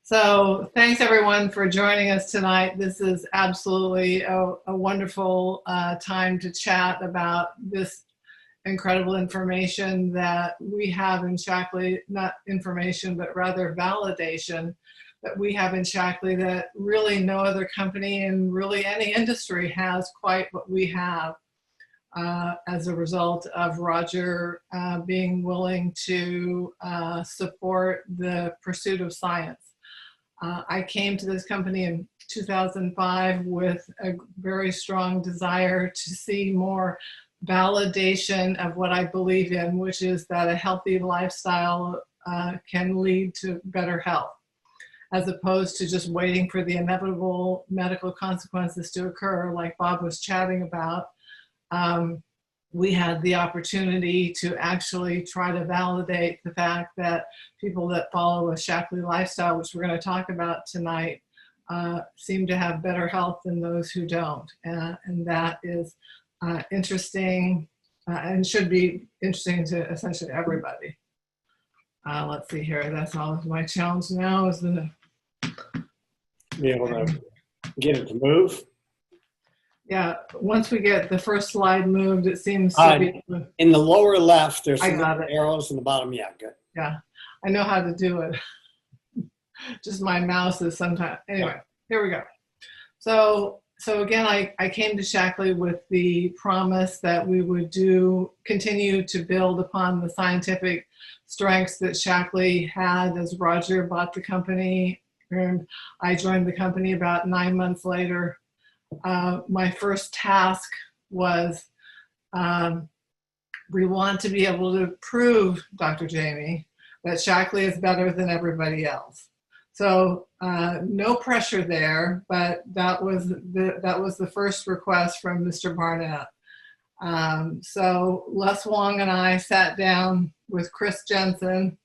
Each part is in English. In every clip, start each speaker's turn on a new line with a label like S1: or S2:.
S1: So thanks everyone for joining us tonight. This is absolutely a wonderful time to chat about this incredible information that we have in Shaklee, not information, but rather validation that we have in Shaklee that really no other company in really any industry has quite what we have as a result of Roger being willing to support the pursuit of science. I came to this company in 2005 with a very strong desire to see more validation of what I believe in, which is that a healthy lifestyle can lead to better health, as opposed to just waiting for the inevitable medical consequences to occur, like Bob was chatting about. We had the opportunity to actually try to validate the fact that people that follow a Shaklee lifestyle, which we're going to talk about tonight, seem to have better health than those who don't. And that is interesting and should be interesting to essentially everybody. Let's see here. That's all of my challenge now is the
S2: be able to get it to move.
S1: Yeah, once we get the first slide moved, it seems to be
S2: in the lower left. There's
S1: some
S2: arrows in the bottom. Yeah, good.
S1: Yeah, I know how to do it. Just my mouse is sometimes. Anyway, here we go. So again, I came to Shaklee with the promise that we would continue to build upon the scientific strengths that Shaklee had as Roger bought the company, and I joined the company about 9 months later. My first task was we want to be able to prove, Dr. Jamie, that Shaklee is better than everybody else. So no pressure there, but that was the first request from Mr. Barnett. So Les Wong and I sat down with Chris Jensen.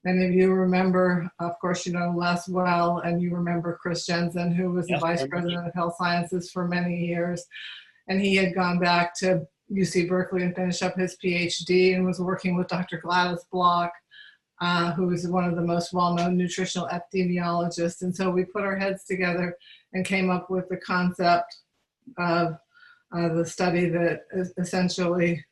S1: Many of you remember, of course, you know Les well, and you remember Chris Jensen, who was the Vice President of Health Sciences for many years. And he had gone back to UC Berkeley and finished up his PhD and was working with Dr. Gladys Block, who is one of the most well-known nutritional epidemiologists. And so we put our heads together and came up with the concept of the study that essentially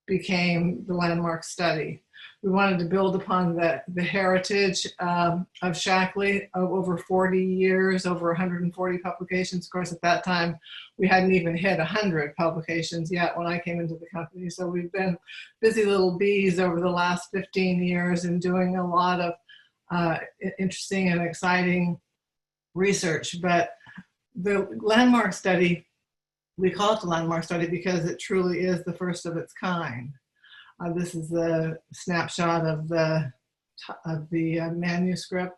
S1: became the landmark study. We wanted to build upon the heritage of Shaklee of over 40 years, over 140 publications. Of course, at that time, we hadn't even hit 100 publications yet when I came into the company. So we've been busy little bees over the last 15 years and doing a lot of interesting and exciting research. But the landmark study, we call it the landmark study because it truly is the first of its kind. This is a snapshot of the manuscript.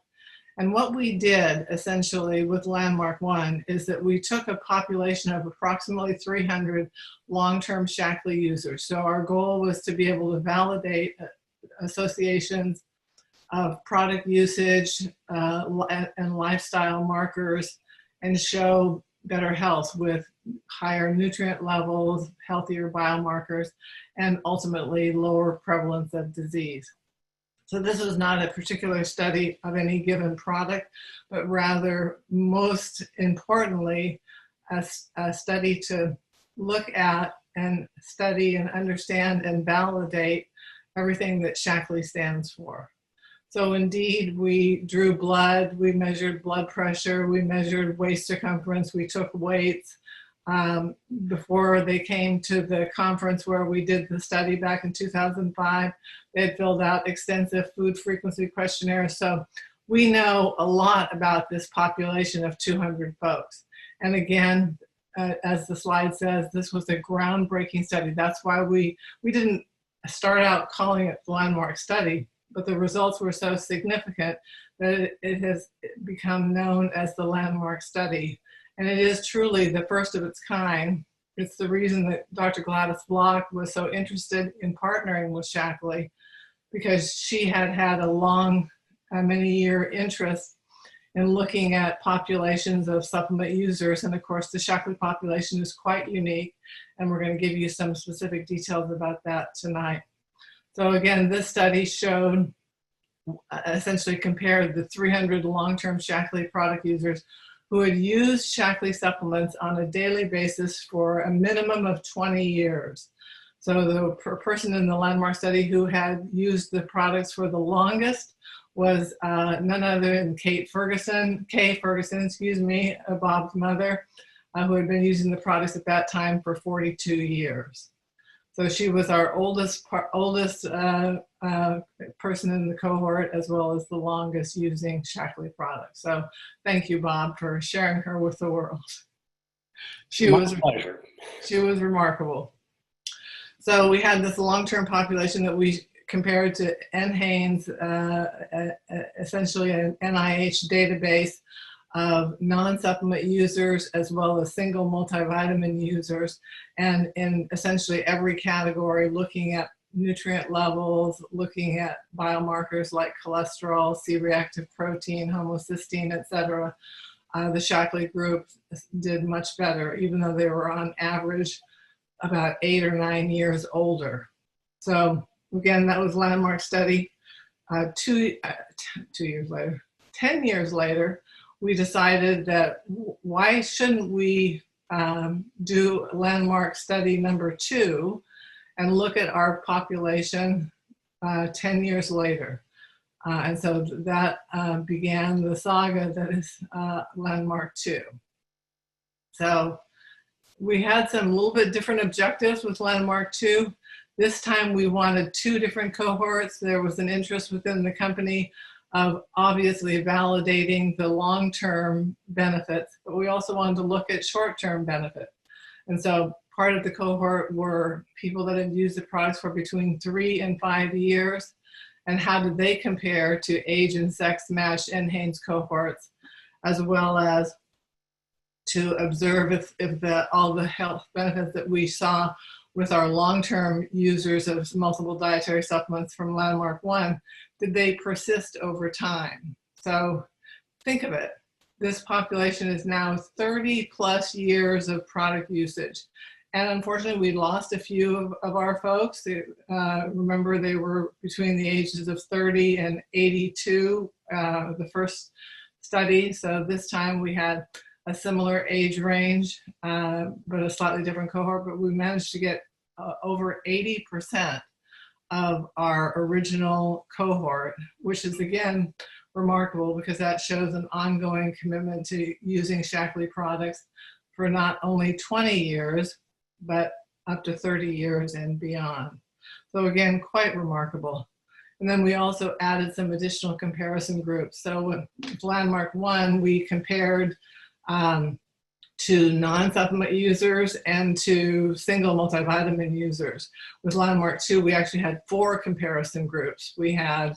S1: And what we did essentially with Landmark 1 is that we took a population of approximately 300 long-term Shaklee users. So our goal was to be able to validate associations of product usage and lifestyle markers and show better health with higher nutrient levels, healthier biomarkers, and ultimately lower prevalence of disease. So this was not a particular study of any given product, but rather, most importantly, a study to look at and study and understand and validate everything that Shaklee stands for. So indeed, we drew blood, we measured blood pressure, we measured waist circumference, we took weights. Before they came to the conference where we did the study back in 2005, they had filled out extensive food frequency questionnaires. So we know a lot about this population of 200 folks. And again, as the slide says, this was a groundbreaking study. That's why we didn't start out calling it the landmark study, but the results were so significant that it has become known as the landmark study. And it is truly the first of its kind. It's the reason that Dr. Gladys Block was so interested in partnering with Shaklee, because she had had a long, many-year interest in looking at populations of supplement users. And of course, the Shaklee population is quite unique, and we're going to give you some specific details about that tonight. So again, this study showed essentially compared the 300 long-term Shaklee product users who had used Shaklee supplements on a daily basis for a minimum of 20 years. So the person in the landmark study who had used the products for the longest was none other than Kay Ferguson, excuse me, Bob's mother, who had been using the products at that time for 42 years. So she was our oldest person in the cohort, as well as the longest using Shaklee products. So thank you, Bob, for sharing her with the world. She was remarkable. So we had this long-term population that we compared to NHANES, essentially an NIH database of non-supplement users as well as single multivitamin users, and in essentially every category, looking at nutrient levels, looking at biomarkers like cholesterol, C-reactive protein, homocysteine, etc. The Shaklee group did much better, even though they were on average about 8 or 9 years older. So again, that was landmark study. 10 years later, we decided that why shouldn't we do landmark study number 2 and look at our population 10 years later. And so that began the saga that is landmark 2. So we had some little bit different objectives with landmark 2. This time we wanted 2 different cohorts. There was an interest within the company of obviously validating the long-term benefits, but we also wanted to look at short-term benefit. And so part of the cohort were people that had used the products for between 3 and 5 years, and how did they compare to age and sex matched NHANES cohorts, as well as to observe if all the health benefits that we saw with our long-term users of multiple dietary supplements from landmark 1, did they persist over time? So think of it. This population is now 30 plus years of product usage. And unfortunately, we lost a few of our folks. Remember, they were between the ages of 30 and 82, the first study. So this time we had a similar age range, but a slightly different cohort. But we managed to get over 80% of our original cohort, which is, again, remarkable because that shows an ongoing commitment to using Shaklee products for not only 20 years, but up to 30 years and beyond. So again, quite remarkable. And then we also added some additional comparison groups. So with landmark 1, we compared to non-supplement users and to single multivitamin users. With landmark 2, we actually had 4 comparison groups. We had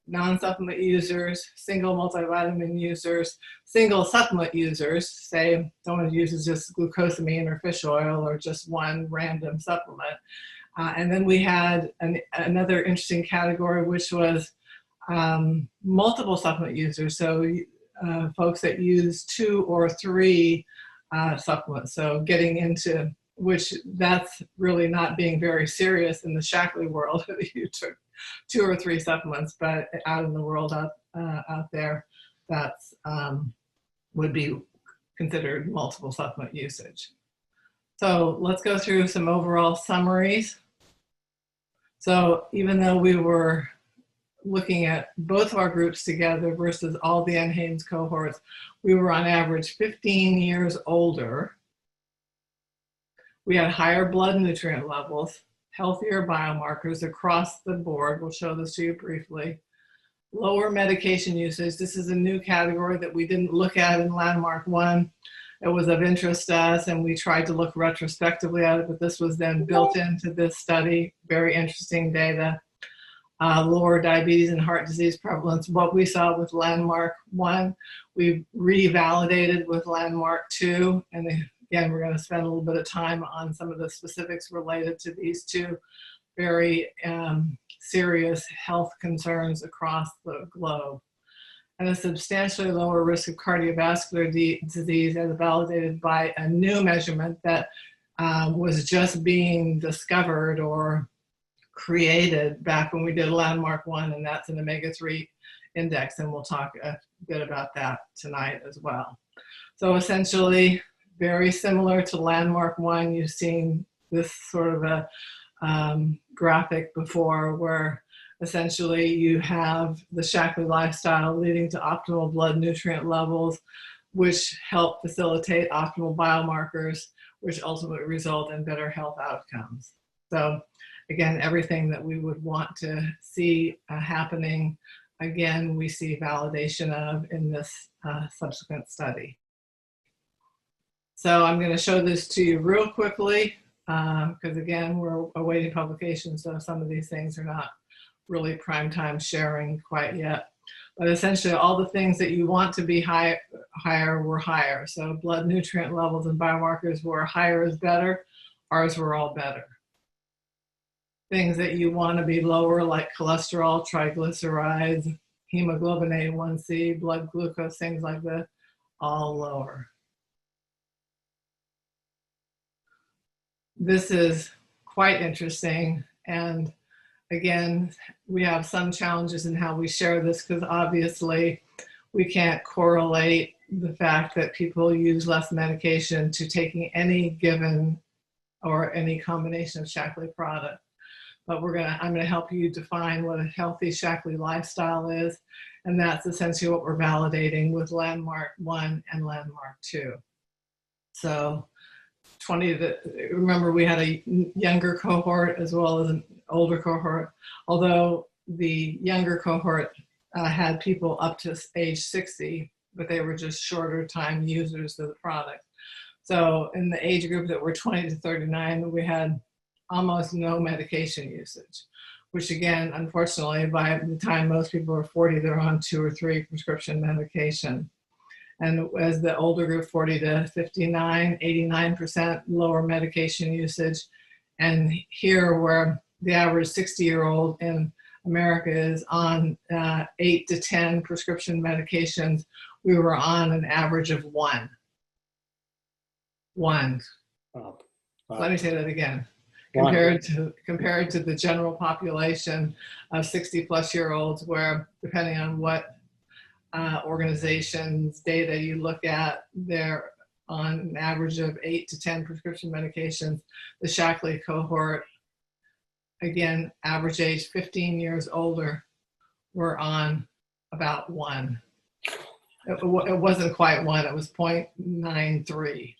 S1: non-supplement users, single multivitamin users, single supplement users, say someone uses just glucosamine or fish oil or just one random supplement. And then we had another interesting category, which was multiple supplement users. So folks that use 2 or 3 supplements. So getting into, which that's really not being very serious in the Shaklee world. You took 2 or 3 supplements, but out in the world out there, that's would be considered multiple supplement usage. So let's go through some overall summaries. So even though we were looking at both of our groups together versus all the NHANES cohorts, we were on average 15 years older. We had higher blood nutrient levels, healthier biomarkers across the board. We'll show this to you briefly. Lower medication usage. This is a new category that we didn't look at in landmark 1. It was of interest to us, and we tried to look retrospectively at it, but this was then built into this study. Very interesting data. Lower diabetes and heart disease prevalence. What we saw with landmark 1, we revalidated with landmark 2, and again, we're going to spend a little bit of time on some of the specifics related to these 2 very serious health concerns across the globe. And a substantially lower risk of cardiovascular disease as validated by a new measurement that was just being discovered or created back when we did landmark 1, and that's an omega-3 index, and we'll talk a bit about that tonight as well. So essentially, very similar to landmark 1, you've seen this sort of a graphic before, where essentially you have the Shaklee lifestyle leading to optimal blood nutrient levels, which help facilitate optimal biomarkers, which ultimately result in better health outcomes. So again, everything that we would want to see happening, again, we see validation of in this subsequent study. So I'm going to show this to you real quickly, because again, we're awaiting publication, so some of these things are not really prime time sharing quite yet. But essentially, all the things that you want to be higher were higher. So blood nutrient levels and biomarkers were higher is better. Ours were all better. Things that you want to be lower, like cholesterol, triglycerides, hemoglobin A1C, blood glucose, things like that, all lower. This is quite interesting, and again, we have some challenges in how we share this, because obviously we can't correlate the fact that people use less medication to taking any given or any combination of Shaklee product. But I'm gonna help you define what a healthy Shaklee lifestyle is, and that's essentially what we're validating with landmark 1 and landmark 2. So remember, we had a younger cohort as well as an older cohort, although the younger cohort had people up to age 60, but they were just shorter time users of the product. So in the age group that were 20 to 39, we had almost no medication usage, which again, unfortunately, by the time most people are 40, they're on 2 or 3 prescription medication. And as the older group, 40 to 59, 89% lower medication usage. And here, where the average 60-year-old in America is on 8 to 10 prescription medications, we were on an average of 1. Let me say that again. Compared to the general population of 60-plus-year-olds, where depending on what organizations' data you look at, they're on an average of 8 to 10 prescription medications. The Shaklee cohort, again, average age 15 years older, were on about 1. It wasn't quite 1, it was 0.93.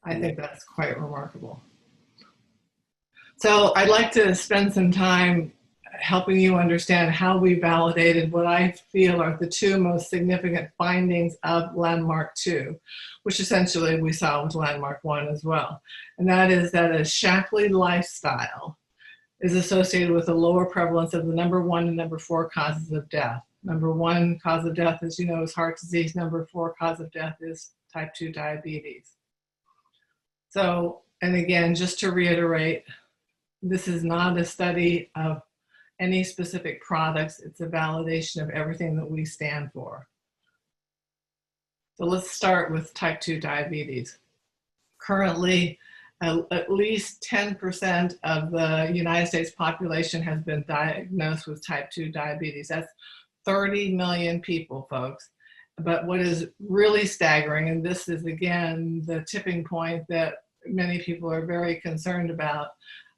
S1: I think that's quite remarkable. So I'd like to spend some time helping you understand how we validated what I feel are the 2 most significant findings of landmark 2, which essentially we saw with landmark 1 as well. And that is that a Shaklee lifestyle is associated with a lower prevalence of the number 1 and number 4 causes of death. Number 1 cause of death, as you know, is heart disease. Number 4 cause of death is type 2 diabetes. So, and again, just to reiterate, this is not a study of any specific products. It's a validation of everything that we stand for. So let's start with type 2 diabetes. Currently, at least 10% of the United States population has been diagnosed with type 2 diabetes. That's 30 million people, folks. But what is really staggering, and this is again the tipping point that many people are very concerned about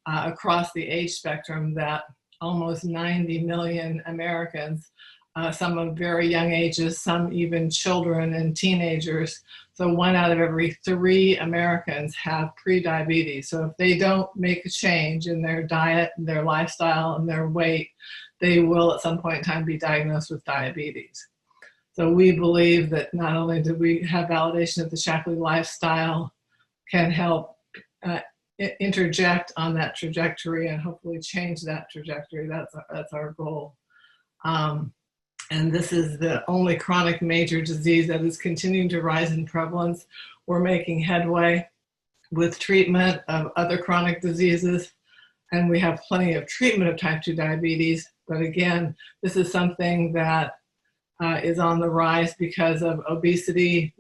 S1: across the age spectrum, that almost 90 million Americans, some of very young ages, some even children and teenagers. So 1 out of every 3 Americans have prediabetes. So if they don't make a change in their diet, and their lifestyle, and their weight, they will at some point in time be diagnosed with diabetes. So we believe that not only do we have validation that the Shaklee lifestyle can help interject on that trajectory and hopefully change that trajectory. That's our goal. And this is the only chronic major disease that is continuing to rise in prevalence. We're making headway with treatment of other chronic diseases, and we have plenty of treatment of type 2 diabetes. But again, this is something that is on the rise because of obesity.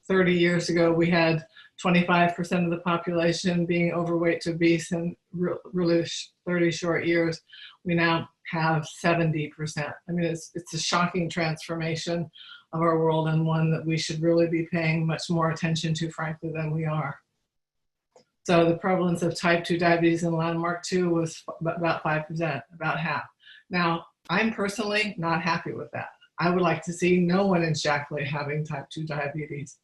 S1: 30 years ago, we had 25% of the population being overweight to obese in really 30 short years. We now have 70%. I mean, it's a shocking transformation of our world, and one that we should really be paying much more attention to, frankly, than we are. So the prevalence of type 2 diabetes in landmark 2 was about 5%, about half. Now, I'm personally not happy with that. I would like to see no one in Shaklee having type 2 diabetes.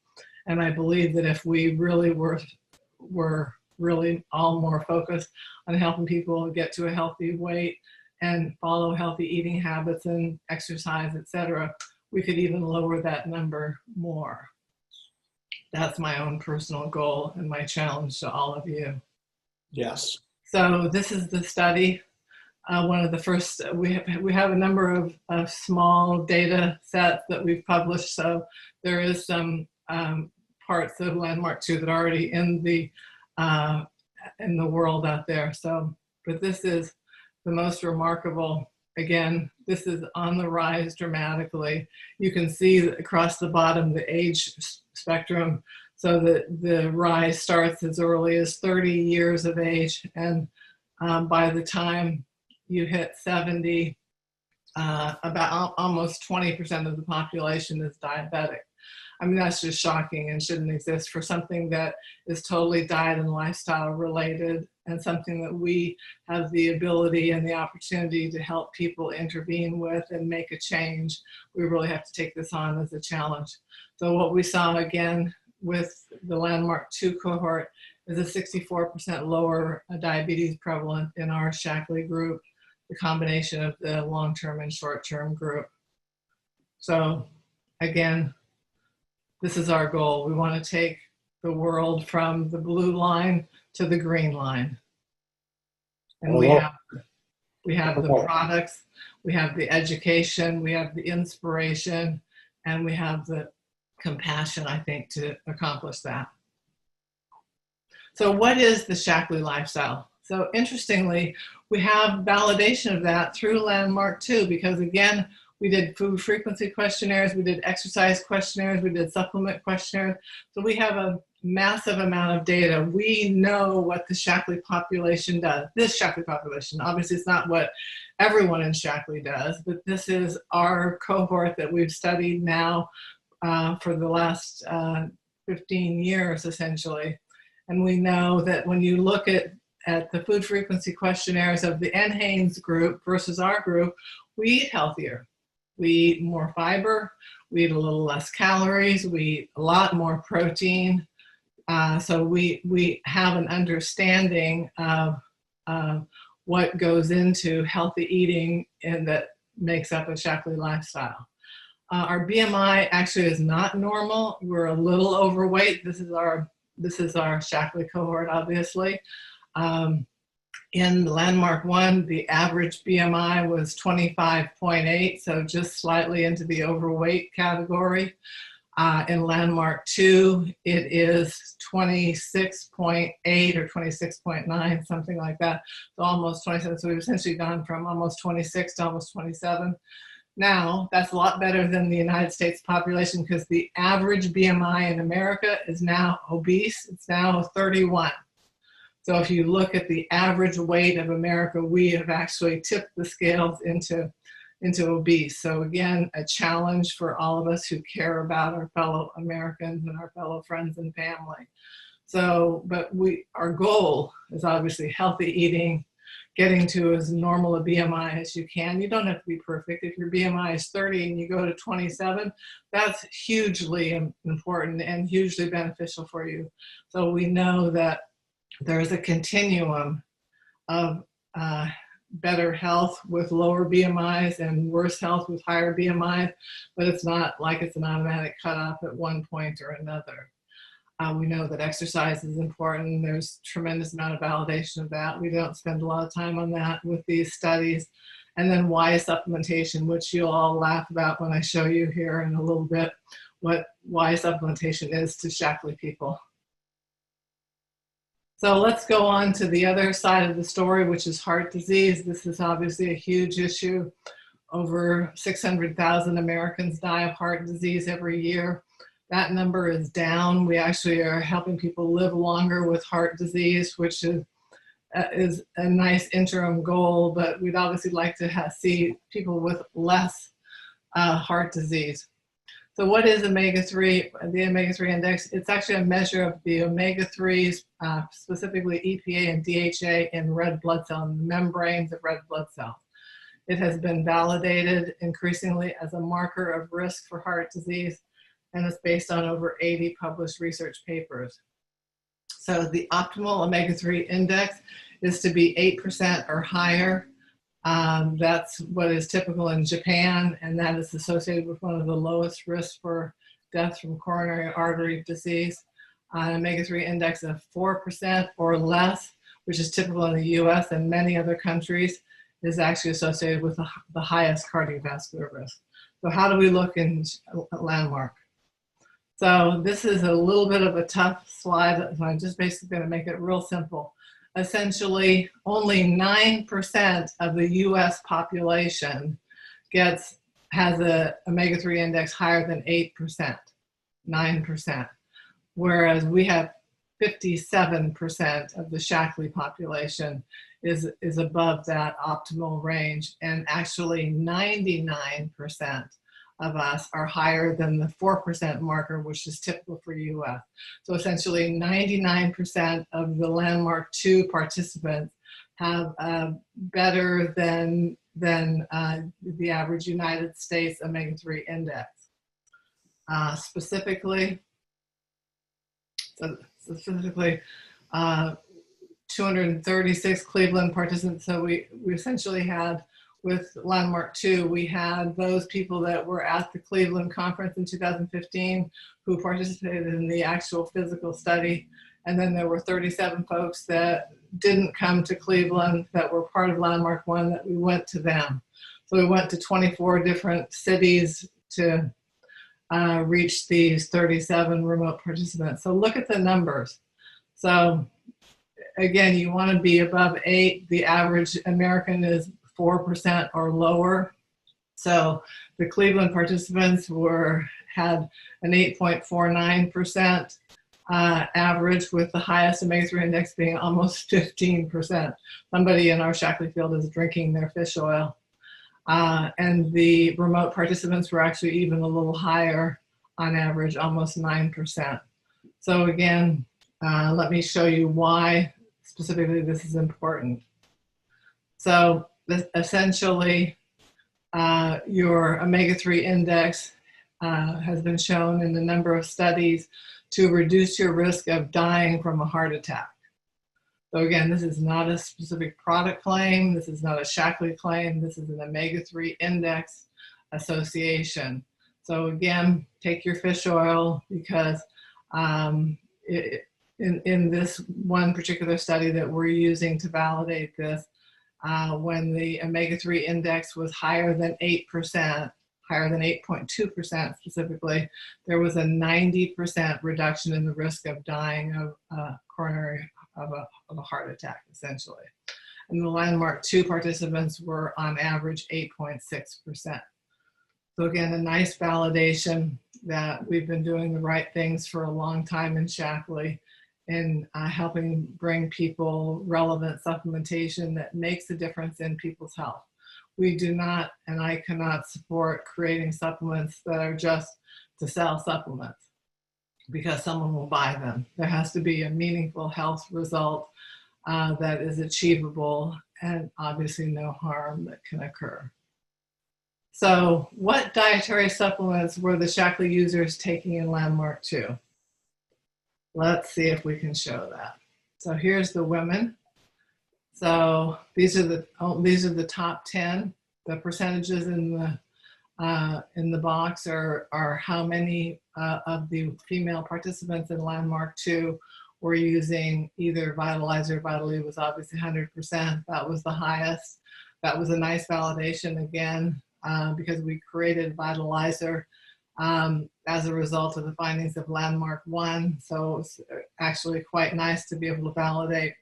S1: And I believe that if we really were really all more focused on helping people get to a healthy weight and follow healthy eating habits and exercise, etc., we could even lower that number more. That's my own personal goal and my challenge to all of you.
S2: Yes.
S1: So this is the study. One of the first, we have a number of small data sets that we've published. So there is some parts of landmark 2 that are already in the world out there. So, but this is the most remarkable. Again, this is on the rise dramatically. You can see across the bottom the age spectrum, so that the rise starts as early as 30 years of age, and by the time you hit 70, about almost 20% of the population is diabetic. I mean, that's just shocking and shouldn't exist for something that is totally diet and lifestyle related, and something that we have the ability and the opportunity to help people intervene with and make a change. We really have to take this on as a challenge. So what we saw again with the landmark 2 cohort is a 64% lower diabetes prevalence in our Shaklee group, the combination of the long-term and short-term group. So again, this is our goal. We want to take the world from the blue line to the green line. And we have the products, we have the education, we have the inspiration, and we have the compassion, I think, to accomplish that. So what is the Shaklee lifestyle? So interestingly, we have validation of that through landmark 2, because again, we did food frequency questionnaires, we did exercise questionnaires, we did supplement questionnaires. So we have a massive amount of data. We know what the Shaklee population does. This Shaklee population, obviously it's not what everyone in Shaklee does, but this is our cohort that we've studied now for the last 15 years, essentially. And we know that when you look at the food frequency questionnaires of the NHANES group versus our group, we eat healthier. We eat more fiber, we eat a little less calories, we eat a lot more protein. So we have an understanding of what goes into healthy eating and that makes up a Shaklee lifestyle. Our BMI actually is not normal. We're a little overweight. This is our Shaklee cohort, obviously. In landmark 1, the average BMI was 25.8, so just slightly into the overweight category. In landmark 2, it is 26.8 or 26.9, something like that. So almost 27. So we've essentially gone from almost 26 to almost 27. Now, that's a lot better than the United States population, because the average BMI in America is now obese. It's now 31. So if you look at the average weight of America, we have actually tipped the scales into obese. So again, a challenge for all of us who care about our fellow Americans and our fellow friends and family. So, but our goal is obviously healthy eating, getting to as normal a BMI as you can. You don't have to be perfect. If your BMI is 30 and you go to 27, that's hugely important and hugely beneficial for you. So we know that there's a continuum of better health with lower BMIs and worse health with higher BMIs, but it's not like it's an automatic cutoff at one point or another. We know that exercise is important. There's a tremendous amount of validation of that. We don't spend a lot of time on that with these studies. And then why supplementation, which you'll all laugh about when I show you here in a little bit why supplementation is to Shaklee people. So let's go on to the other side of the story, which is heart disease. This is obviously a huge issue. Over 600,000 Americans die of heart disease every year. That number is down. We actually are helping people live longer with heart disease, which is a nice interim goal, but we'd obviously like to see people with less heart disease. So what is omega-3? The omega-3 index, it's actually a measure of the omega-3s, specifically EPA and DHA in red blood cell, in the membranes of red blood cells. It has been validated increasingly as a marker of risk for heart disease, and it's based on over 80 published research papers. So the optimal omega-3 index is to be 8% or higher. That's what is typical in Japan, and that is associated with one of the lowest risks for death from coronary artery disease. An omega-3 index of 4% or less, which is typical in the US and many other countries, is actually associated with the highest cardiovascular risk. So how do we look in Landmark? So this is a little bit of a tough slide, so I'm just basically going to make it real simple. Essentially, only 9% of the US population has an omega-3 index higher than 8%, 9%, whereas we have 57% of the Shaklee population is above that optimal range, and actually 99% of us are higher than the 4% marker, which is typical for US. So essentially 99% of the Landmark 2 participants have better than the average United States omega-3 index. Specifically, 236 Cleveland participants. So we essentially had, with Landmark 2, we had those people that were at the Cleveland conference in 2015 who participated in the actual physical study. And then there were 37 folks that didn't come to Cleveland that were part of Landmark 1 that we went to them. So we went to 24 different cities to reach these 37 remote participants. So look at the numbers. So again, you want to be above 8. The average American is 4% or lower. So the Cleveland participants had an 8.49% average, with the highest omega-3 index being almost 15%. Somebody in our Shaklee field is drinking their fish oil. And the remote participants were actually even a little higher on average, almost 9%. So again, let me show you why specifically this is important. So essentially, your omega-3 index has been shown in a number of studies to reduce your risk of dying from a heart attack. So again, this is not a specific product claim. This is not a Shaklee claim. This is an omega-3 index association. So again, take your fish oil, because in this one particular study that we're using to validate this, when the omega-3 index was higher than 8%, higher than 8.2% specifically, there was a 90% reduction in the risk of dying of a heart attack, essentially. And the Landmark 2 participants were on average 8.6%. So again, a nice validation that we've been doing the right things for a long time in Shaklee, in helping bring people relevant supplementation that makes a difference in people's health. We do not, and I cannot support creating supplements that are just to sell supplements because someone will buy them. There has to be a meaningful health result that is achievable, and obviously no harm that can occur. So what dietary supplements were the Shaklee users taking in Landmark 2? Let's see if we can show that. So here's the women. So these are the top 10. The percentages in the box are how many of the female participants in Landmark 2 were using either Vitalizer. Vitally was obviously 100%. That was the highest. That was a nice validation again, because we created Vitalizer as a result of the findings of Landmark 1. So it's actually quite nice to be able to validate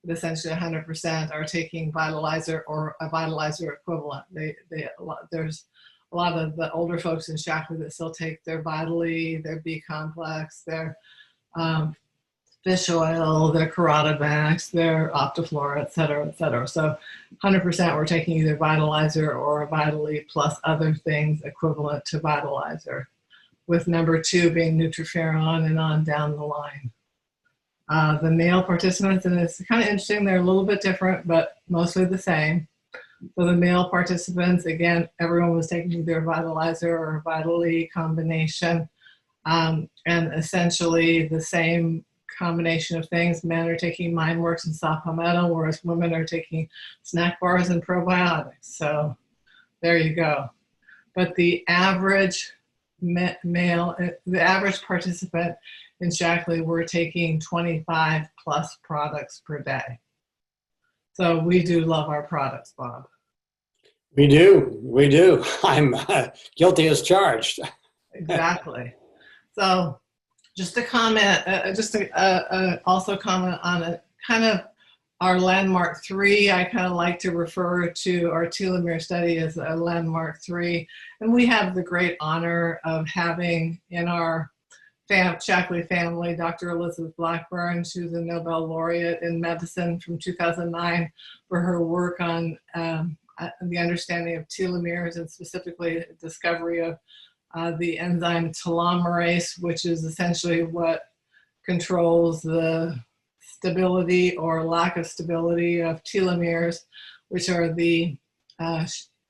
S1: that essentially 100% are taking Vitalizer or a Vitalizer equivalent. There's a a lot of the older folks in Shaklee that still take their Vitally, their B complex, their fish oil, their Carotamax, their Optiflora, et cetera, et cetera. So 100% we're taking either Vitalizer or a Vitally plus other things equivalent to Vitalizer, with number 2 being Nutriferon and on down the line. The male participants, and it's kind of interesting, they're a little bit different, but mostly the same. So the male participants, again, everyone was taking either a Vitalizer or a Vitally combination, and essentially the same combination of things. Men are taking MindWorks and supplemental, whereas women are taking snack bars and probiotics. So there you go. But the average male, the average participant in Shaklee were taking 25 plus products per day. So we do love our products, Bob.
S2: We do. We do. I'm guilty as charged.
S1: Exactly. So just to comment, also comment on a kind of our landmark 3. I kind of like to refer to our telomere study as a landmark 3. And we have the great honor of having in our Shaklee family, Dr. Elizabeth Blackburn. She was a Nobel laureate in medicine from 2009 for her work on the understanding of telomeres, and specifically discovery of the enzyme telomerase, which is essentially what controls the stability or lack of stability of telomeres, which are the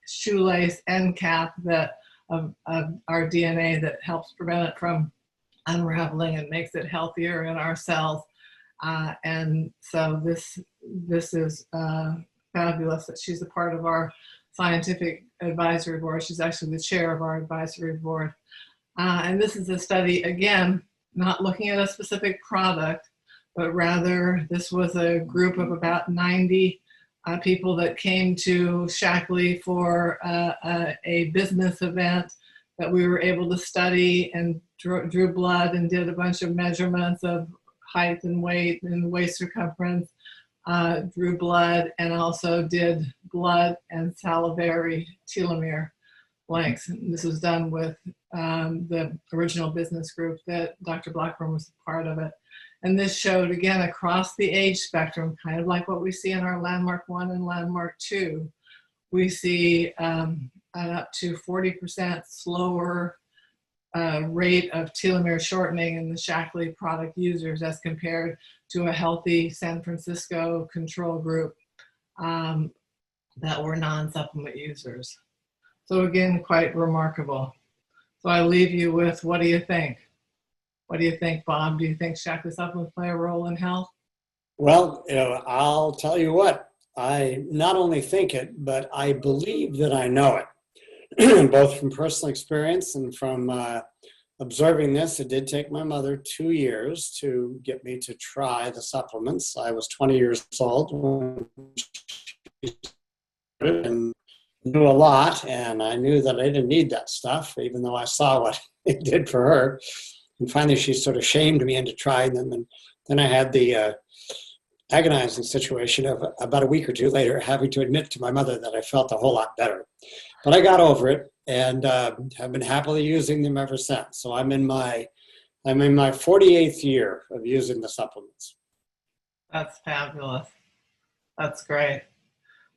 S1: shoelace end cap that of our DNA that helps prevent it from unraveling and makes it healthier in our cells. And so this is fabulous that she's a part of our scientific advisory board. She's actually the chair of our advisory board. And this is a study, again, not looking at a specific product, but rather this was a group of about 90 people that came to Shaklee for a business event that we were able to study, and drew blood and did a bunch of measurements of height and weight and waist circumference, drew blood, and also did blood and salivary telomere lengths. And this was done with the original business group that Dr. Blackburn was a part of it. And this showed, again, across the age spectrum, kind of like what we see in our landmark 1 and landmark 2, we see an up to 40% slower rate of telomere shortening in the Shaklee product users as compared to a healthy San Francisco control group that were non-supplement users. So again, quite remarkable. So I leave you with, what do you think? What do you think, Bob? Do you think Shaklee supplements play a role in health?
S2: Well, I'll tell you what, I not only think it, but I believe that I know it, both from personal experience and from observing this. It did take my mother 2 years to get me to try the supplements. I was 20 years old when she started and knew a lot, and I knew that I didn't need that stuff, even though I saw what it did for her. And finally, she sort of shamed me into trying them, and then I had the agonizing situation of about a week or two later having to admit to my mother that I felt a whole lot better. But I got over it and have been happily using them ever since. So I'm in my 48th year of using the supplements.
S1: That's fabulous. That's great.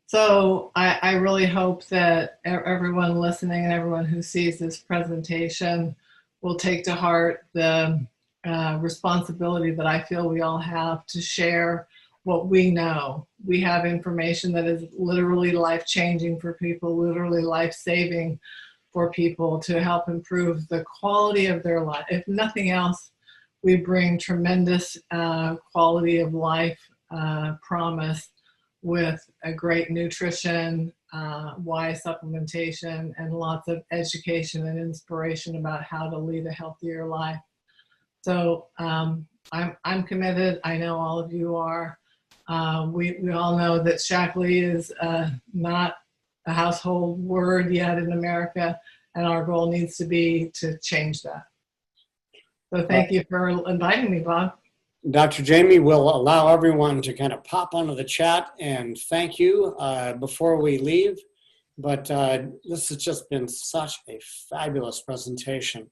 S1: So I really hope that everyone listening and everyone who sees this presentation will take to heart the responsibility that I feel we all have to share what we know. We have information that is literally life-changing for people, literally life-saving for people, to help improve the quality of their life. If nothing else, we bring tremendous quality of life promise with a great nutrition, wise supplementation, and lots of education and inspiration about how to lead a healthier life. So I'm committed. I know all of you are. We all know that Shaklee is not a household word yet in America, and our goal needs to be to change that. So thank you for inviting me, Bob.
S2: Dr. Jamie will allow everyone to kind of pop onto the chat and thank you before we leave. But this has just been such a fabulous presentation.